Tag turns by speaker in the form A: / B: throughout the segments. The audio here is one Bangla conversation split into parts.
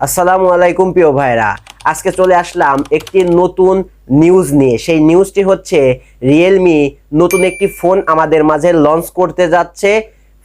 A: আসসালামু আলাইকুম প্রিয় ভাইরা, আজকে চলে আসলাম একটি নতুন নিউজ নিয়ে। সেই নিউজটি হচ্ছে রিয়েলমি নতুন একটি ফোন আমাদের মাঝে লঞ্চ করতে যাচ্ছে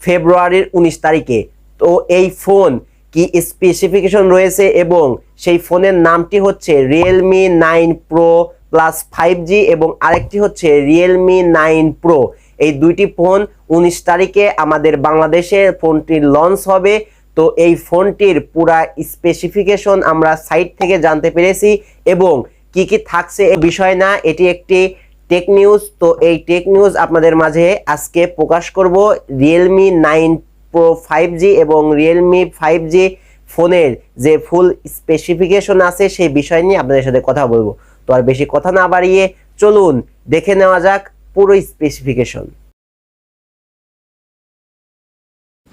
A: ফেব্রুয়ারির 19 তারিখে। তো এই ফোন কি স্পেসিফিকেশন রয়েছে এবং সেই ফোনের নামটি হচ্ছে রিয়েলমি 9 প্রো প্লাস 5G এবং আরেকটি হচ্ছে রিয়েলমি 9 প্রো। এই দুইটি ফোন 19 তারিখে আমাদের বাংলাদেশে ফোনটি লঞ্চ হবে। তো এই ফোনটির পুরা স্পেসিফিকেশন আমরা সাইট থেকে জানতে পেরেছি এবং কি কি থাকছে এই বিষয় না, এটি একটি টেক নিউজ। তো এই টেক নিউজ আপনাদের মাঝে আজকে প্রকাশ করব। রিয়েলমি 9 প্রো 5G এবং রিয়েলমি 5G ফোনের যে ফুল স্পেসিফিকেশন আছে সেই বিষয় নিয়ে আপনাদের সাথে কথা বলবো। তো আর বেশি কথা না বাড়িয়ে চলুন দেখে নেওয়া যাক পুরো স্পেসিফিকেশন।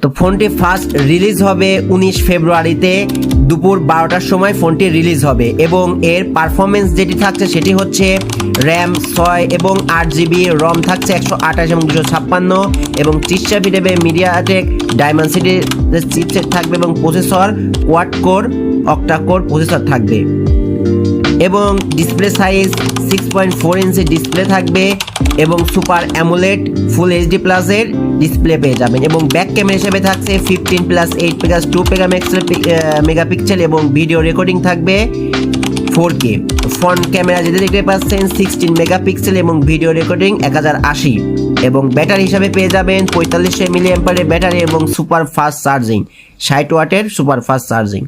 A: তো ফোনটি ফার্স্ট রিলিজ হবে 19 ফেব্রুয়ারিতে দুপুর 12টার সময় ফোনটি রিলিজ হবে এবং এর পারফরমেন্স যেটি থাকছে সেটি হচ্ছে র্যাম 6 এবং 8GB, রম থাকছে 128 এবং 256 এবং চিপসেট দেবে মিডিয়াটেক ডায়মেনসিটি চিপসেট থাকবে এবং processor quad core octa core processor থাকবে এবং ডিসপ্লে সাইজ 6.4 ইঞ্চি ডিসপ্লে থাকবে এবং সুপার অ্যামোলেড ফুল এইচডি প্লাসের ডিসপ্লে পেয়ে যাবেন এবং ব্যাক ক্যামেরা হিসেবে থাকছে 15+8 মেগাপিক্সেল এবং ভিডিও রেকর্ডিং থাকবে 4K। ফ্রন্ট ক্যামেরা যেটা দেখতে পাচ্ছেন 16 মেগাপিক্সেল এবং ভিডিও রেকর্ডিং 1080 এবং ব্যাটারি হিসাবে পেয়ে যাবেন 4500 mAh ব্যাটারি এবং সুপার ফাস্ট চার্জিং 60 ওয়াটের সুপার ফাস্ট চার্জিং।